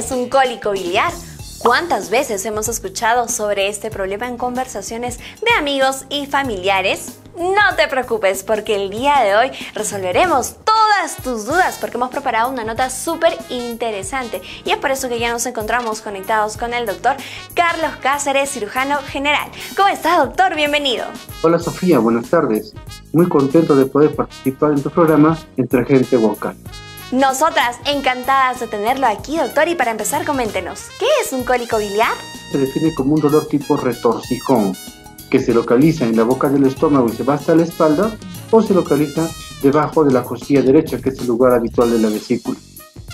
es un cólico biliar? ¿Cuántas veces hemos escuchado sobre este problema en conversaciones de amigos y familiares? No te preocupes, porque el día de hoy resolveremos todas tus dudas, porque hemos preparado una nota súper interesante. Y es por eso que ya nos encontramos conectados con el doctor Carlos Cáceres, cirujano general. ¿Cómo estás, doctor? Bienvenido. Hola, Sofía, buenas tardes. Muy contento de poder participar en tu programa Entre Gente Vocal. Nosotras encantadas de tenerlo aquí, doctor. Y para empezar, coméntenos, ¿qué es un cólico biliar? Se define como un dolor tipo retorcijón, que se localiza en la boca del estómago y se va hasta la espalda, o se localiza debajo de la costilla derecha, que es el lugar habitual de la vesícula.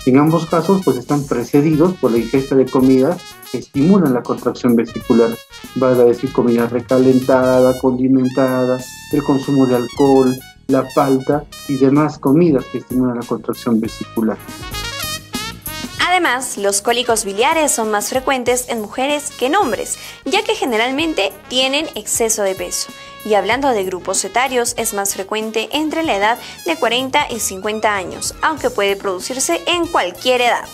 En ambos casos, pues están precedidos por la ingesta de comida que estimulan la contracción vesicular. Va a decir comida recalentada, condimentada, el consumo de alcohol, la palta y demás comidas que estimulan la contracción vesicular. Además, los cólicos biliares son más frecuentes en mujeres que en hombres, ya que generalmente tienen exceso de peso. Y hablando de grupos etarios, es más frecuente entre la edad de 40 y 50 años, aunque puede producirse en cualquier edad.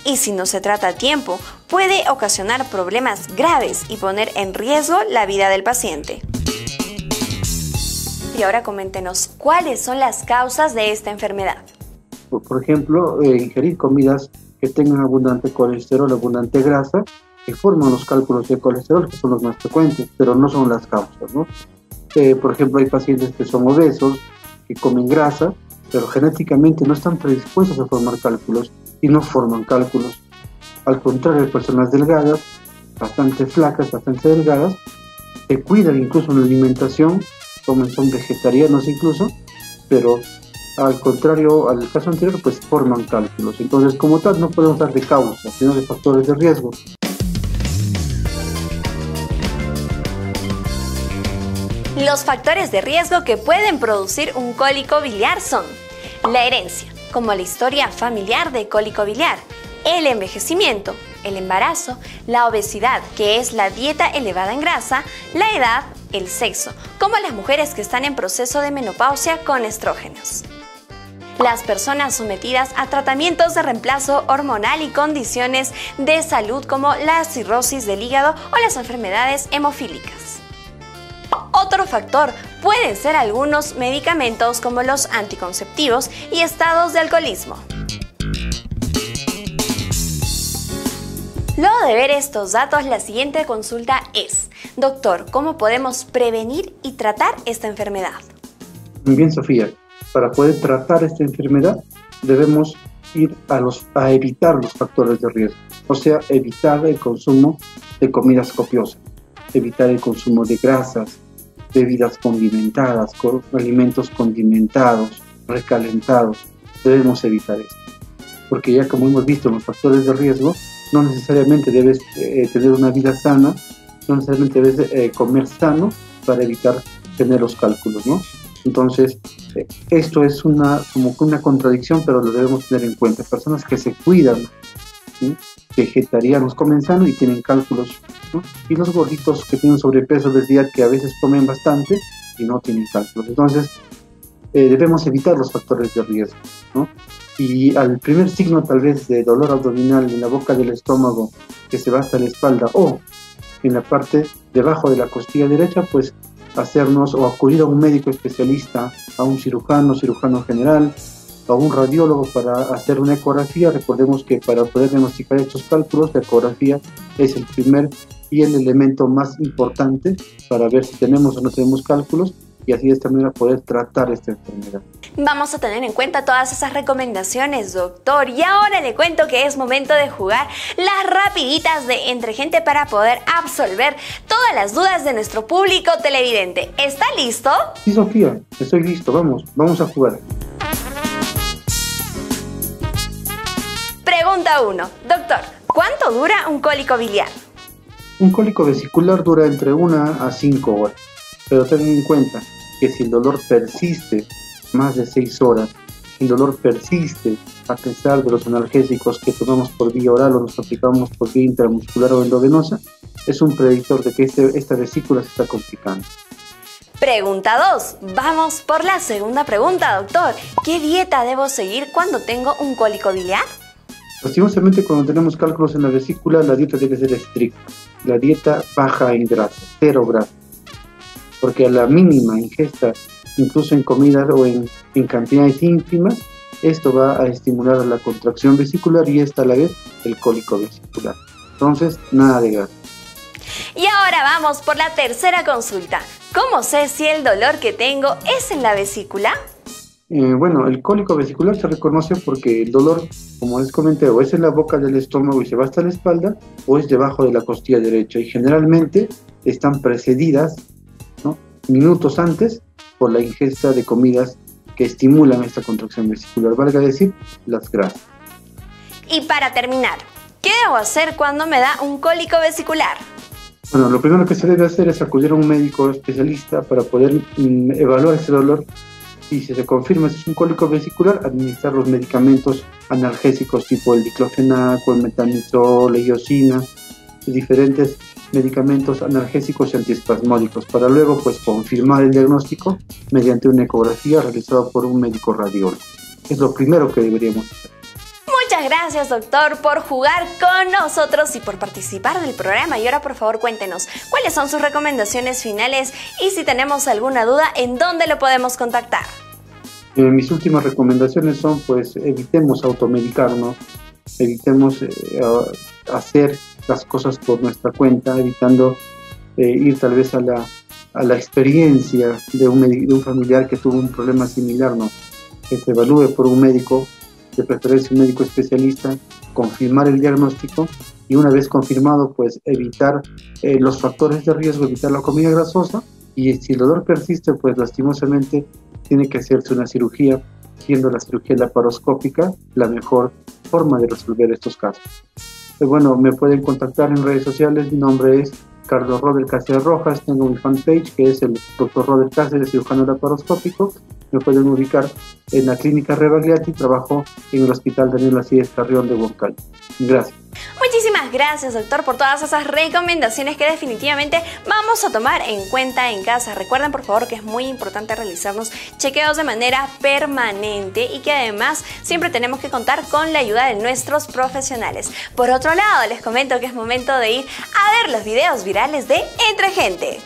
Y si no se trata a tiempo, puede ocasionar problemas graves y poner en riesgo la vida del paciente. Y ahora coméntenos, ¿cuáles son las causas de esta enfermedad? Por ejemplo, ingerir comidas que tengan abundante colesterol, abundante grasa, que forman los cálculos de colesterol, que son los más frecuentes, pero no son las causas, ¿no? Por ejemplo, hay pacientes que son obesos, que comen grasa, pero genéticamente no están predispuestos a formar cálculos y no forman cálculos. Al contrario, hay personas delgadas, bastante flacas, bastante delgadas, que cuidan incluso en la alimentación, son vegetarianos incluso, pero al contrario, al caso anterior, pues forman cálculos. Entonces, como tal, no podemos hablar de causas, sino de factores de riesgo. Los factores de riesgo que pueden producir un cólico biliar son la herencia, como la historia familiar de cólico biliar, el envejecimiento, el embarazo, la obesidad, que es la dieta elevada en grasa, la edad, el sexo, como las mujeres que están en proceso de menopausia con estrógenos. Las personas sometidas a tratamientos de reemplazo hormonal y condiciones de salud como la cirrosis del hígado o las enfermedades hemofílicas. Otro factor pueden ser algunos medicamentos como los anticonceptivos y estados de alcoholismo. Luego de ver estos datos, la siguiente consulta es: doctor, ¿cómo podemos prevenir y tratar esta enfermedad? Muy bien, Sofía. Para poder tratar esta enfermedad debemos ir a evitar los factores de riesgo, o sea, evitar el consumo de comidas copiosas, evitar el consumo de grasas, bebidas condimentadas, alimentos condimentados, recalentados. Debemos evitar esto, porque ya como hemos visto en los factores de riesgo, no necesariamente debes tener una vida sana, no necesariamente debes comer sano para evitar tener los cálculos, ¿no? Entonces, esto es como una contradicción, pero lo debemos tener en cuenta. Personas que se cuidan, ¿sí? Vegetarianos, comen sano y tienen cálculos, ¿no? Y los gorditos que tienen sobrepeso les dirá que a veces comen bastante y no tienen cálculos. Entonces, debemos evitar los factores de riesgo, ¿no? Y al primer signo tal vez de dolor abdominal en la boca del estómago que se va hasta la espalda o en la parte debajo de la costilla derecha, pues hacernos o acudir a un médico especialista, a un cirujano general, a un radiólogo para hacer una ecografía. Recordemos que para poder diagnosticar estos cálculos, la ecografía es el primer y el elemento más importante para ver si tenemos o no tenemos cálculos, y así de esta manera poder tratar esta enfermedad. Vamos a tener en cuenta todas esas recomendaciones, doctor. Y ahora le cuento que es momento de jugar las rapiditas de Entre Gente para poder absolver todas las dudas de nuestro público televidente. ¿Está listo? Sí, Sofía, estoy listo. Vamos a jugar. Pregunta 1. Doctor, ¿cuánto dura un cólico biliar? Un cólico vesicular dura entre 1 a 5 horas, pero ten en cuenta que si el dolor persiste más de 6 horas, el dolor persiste a pesar de los analgésicos que tomamos por vía oral o nos aplicamos por vía intramuscular o endovenosa, es un predictor de que esta vesícula se está complicando. Pregunta 2. Vamos por la segunda pregunta, doctor. ¿Qué dieta debo seguir cuando tengo un cólico biliar? Lastimosamente, cuando tenemos cálculos en la vesícula, la dieta debe ser estricta. La dieta baja en grasa, cero grasa, porque a la mínima ingesta, incluso en comida o en cantidades ínfimas, esto va a estimular a la contracción vesicular y esta a la vez el cólico vesicular. Entonces, nada de grasa. Y ahora vamos por la tercera consulta. ¿Cómo sé si el dolor que tengo es en la vesícula? Bueno, el cólico vesicular se reconoce porque el dolor, como les comenté, o es en la boca del estómago y se va hasta la espalda, o es debajo de la costilla derecha. Y generalmente están precedidas, ¿no?, minutos antes por la ingesta de comidas que estimulan esta contracción vesicular, valga decir, las grasas. Y para terminar, ¿qué debo hacer cuando me da un cólico vesicular? Bueno, lo primero que se debe hacer es acudir a un médico especialista para poder evaluar ese dolor. Y si se confirma si es un cólico vesicular, administrar los medicamentos analgésicos tipo el diclofenaco, el metamizol, la iosina, diferentes medicamentos analgésicos y antiespasmódicos, para luego pues confirmar el diagnóstico mediante una ecografía realizada por un médico radiólogo. Es lo primero que deberíamos hacer. Muchas gracias, doctor, por jugar con nosotros y por participar del programa. Y ahora, por favor, cuéntenos cuáles son sus recomendaciones finales y si tenemos alguna duda, ¿en dónde lo podemos contactar? Mis últimas recomendaciones son, pues, evitemos automedicarnos, evitemos hacer las cosas por nuestra cuenta, evitando ir tal vez a la experiencia de un familiar que tuvo un problema similar, ¿no?, que se evalúe por un médico, de preferencia un médico especialista, confirmar el diagnóstico y una vez confirmado, pues evitar los factores de riesgo, evitar la comida grasosa, y si el dolor persiste, pues lastimosamente tiene que hacerse una cirugía, siendo la cirugía laparoscópica la mejor forma de resolver estos casos. Bueno, me pueden contactar en redes sociales, mi nombre es Carlos Roder Cáceres Rojas, tengo mi fanpage que es el Dr. Roder Cáceres, cirujano laparoscópico. Me pueden ubicar en la clínica Rebagliati, trabajo en el Hospital Daniel Alcides Carrión de Huancayo. Gracias. Muchísimas gracias, doctor, por todas esas recomendaciones que definitivamente vamos a tomar en cuenta en casa. Recuerden, por favor, que es muy importante realizarnos chequeos de manera permanente y que además siempre tenemos que contar con la ayuda de nuestros profesionales. Por otro lado, les comento que es momento de ir a ver los videos virales de Entre Gente.